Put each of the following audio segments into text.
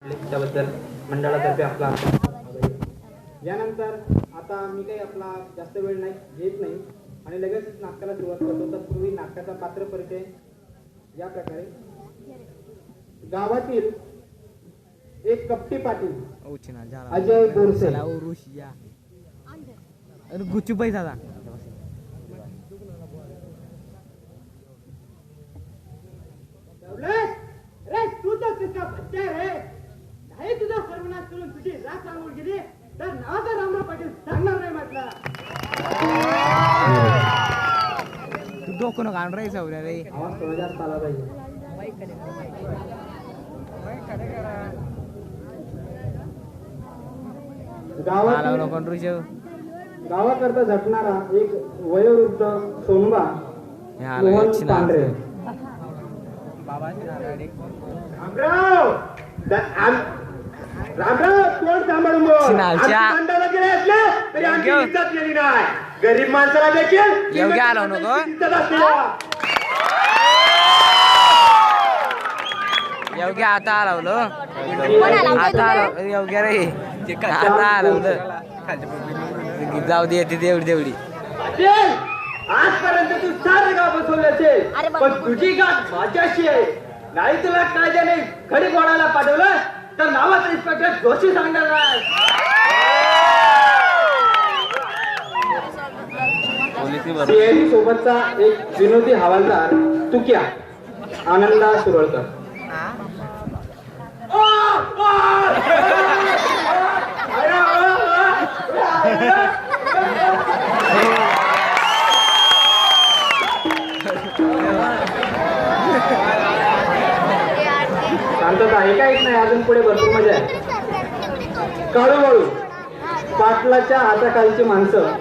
त्याबद्दल मंडळातर्फे आपला यानंतर आता मी काही आपला जास्त वेळ नाही घेत नाही आणि लगेच नाटकाला सुरुवात करतो. तत्पूर्वी नाटकाचा पात्र परिचय या प्रकारे. गावातील एक कपटी पाटील अजय बोरसे गुच्चू पैसा रे तू तर तिचा बच्चा रे नाही. तुझा सर्वनाश करून तुझी राख सांगून गेली तर नावाचा रामराव पाटील सांगणार नाही म्हटलं. तू डोकं घाण रे सवऱ्या रे. आवाज थोडा जास्त आला पाहिजे. गावाकरता झटणारा एक वयोवृद्ध सोनबा मोहन पांढरे. रामराव कोण सांभाळून गेले असले तरी आमची इज्जत केली नाही. गरीब माणसाला देखील योग्य आलो नको योग्य आता आलावलो आता योग्य रे आता आलावलं जाऊ दे येते तेवढी तेवढी. आजपर्यंत तू 4 गाव बसवले असेल पण तुझी गाठ माझ्याशी आहे. नाही तुला कायद्याने खडी बोलायला पाठवलं तर नावाचा इन्स्पेक्टर जोशी सांगणार नाही. सीआयडी सोबतचा एक विनोदी हवालदार तुक्या आनंदा सुरळकर. शांतता आहे काहीच नाही. अजून पुढे भरपूर मजा आहे. काळूबाळू पाटलाच्या हाताखालची माणसं.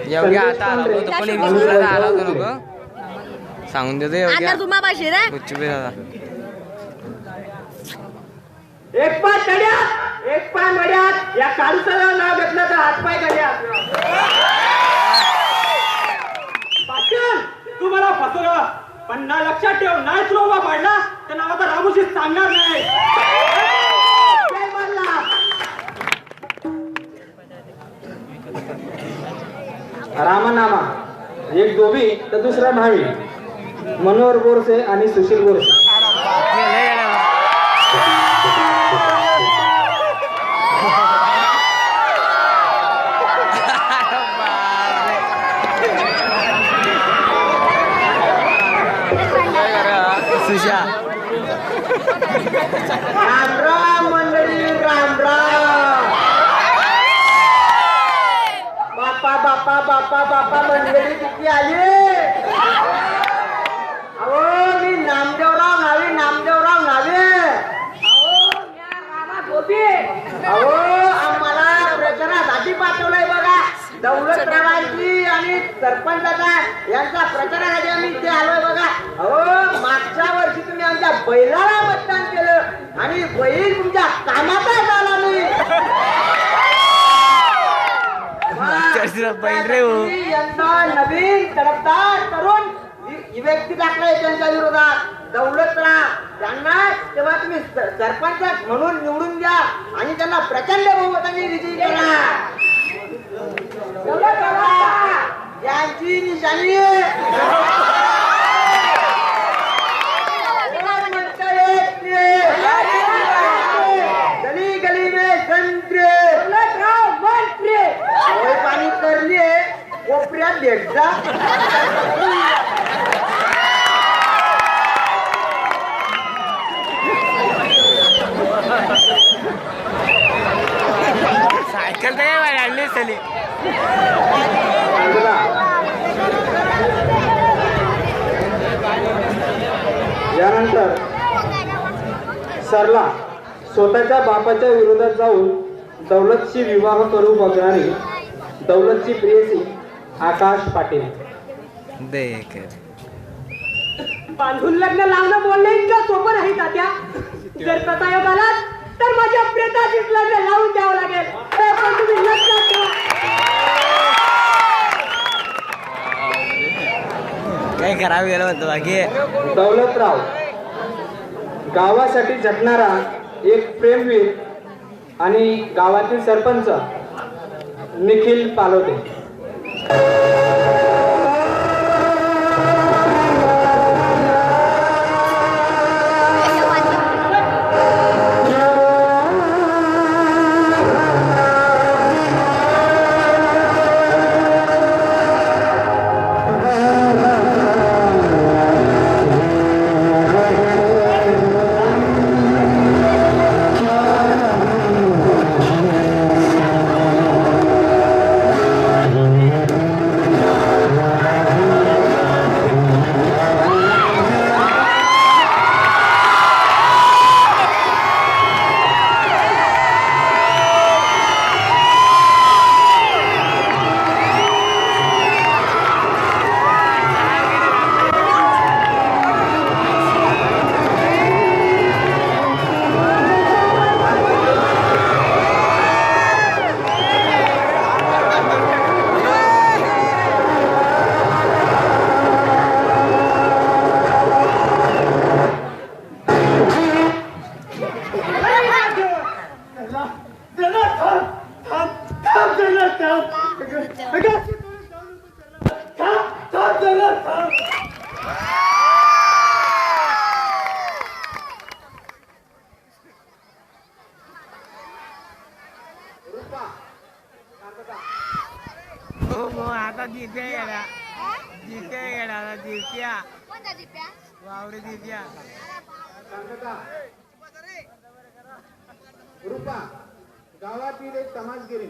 योग्य आता आला होतो पण विश्वासाला आला होता नको सांगून देतो योग्य गुच्चू पे दादा. एक पाय तड्यात एक पाय मड्यात. या काळूसाला नाव घेतलं तर हातपाय गड्यात. पाटील तू मला फसवलं पण ना लक्षात ठेव. नाही तुला उभा पाडला तर नावाचा रामूशी सांगणार नाही. रामनामा एक धोबी तर दुसरा भावी. मनोहर बोरसे आणि सुशील बोरसे. सुशा राम राम मंडळी राम राम. बापा बापा बापा बापा मंडळी किती आली. अहो मी नामदेवराव नावे नामदेवराव नावे. अहो आम्हाला प्रचारासाठी पाठवलंय बघा. दौलतरावांची आणि सरपंचाचा यांचा प्रचारासाठी आम्ही इथे आलोय बघा. अहो मागच्या वर्षी तुम्ही आमच्या बैलाला मतदान केलं आणि बैल तुमच्या कामाचा झाला नाही. यंदा नवीन तडफदार तरुण व्यक्ती टाकलाय त्यांच्या विरोधात. दौलतराव त्यांना तेव्हा तुम्ही सरपंच म्हणून निवडून द्या आणि त्यांना प्रचंड बहुमताने विजयी करा. यांची निशाणी गली गली में संत्रे पाणी करले कोपऱ्यात भेट जा. सायकल तर आणली चली. यानंतर सरला स्वतःच्या बापाच्या विरोधात जाऊन दौलतशी विवाह करू बघणारी दौलतची प्रेयसी आकाश पाटील. बांधून लग्न लावणं बोलणे इतकं सोपं नाही तात्या. जर तसा योग आला तर माझ्या प्रेताचीच लग्न लावून द्यावं लागेल. पण तुम्ही लक्षात ठेवा. काय करावं गेलं म्हणतो बाकी. दौलतराव गावासाठी झटणारा एक प्रेमवीर आणि गावातील सरपंच निखिल पालोते. आता जिथे गेला जित्या वावरे जित्या रूपा गावातील एक समाजगिरी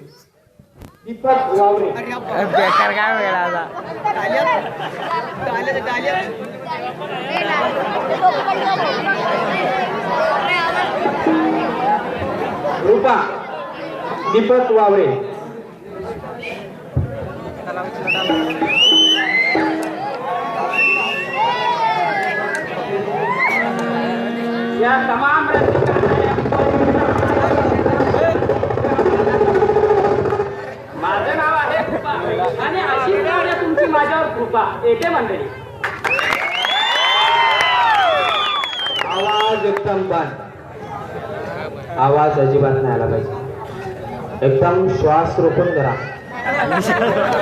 दीपक वावरे. बेकार काय वेळा आता रूपा दीपक वावरे. या तमाम माझं नाव आहे कृपा आणि अशी आहे तुमची माझ्यावर कृपा. येते मंडळी. आवाज एकदम बंद. आवाज अजिबात नाही आला पाहिजे. एकदम श्वास रोखून धरा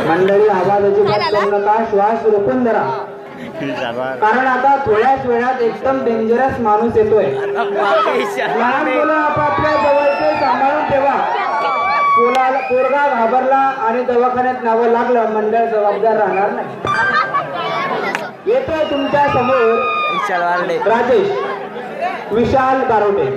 मंडळी. आवाज अजिबात करू नका. श्वास रोखून धरा कारण आता थोड्याच वेळात एकदम डेंजरस माणूस येतोय. लहान मुलं आपापल्या जवळचे सांभाळून ठेवा. पोरगा घाबरला आणि दवाखान्यात नावं लागलं मंडळ जबाबदार राहणार नाही. येतोय तुमच्या समोर राजेश विशाल गारोटे.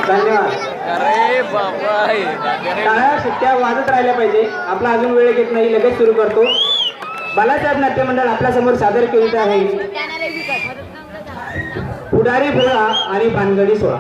धन्यवाद. टाळ्या शिट्ट्या वाजत राहिल्या पाहिजे. आपला अजून वेळ घेत नाही. लगेच सुरू करतो. बालासाहेब नाट्य मंडळ आपल्या समोर सादर करीत आहे पुढारी भोळा आणि भानगडी सोळा.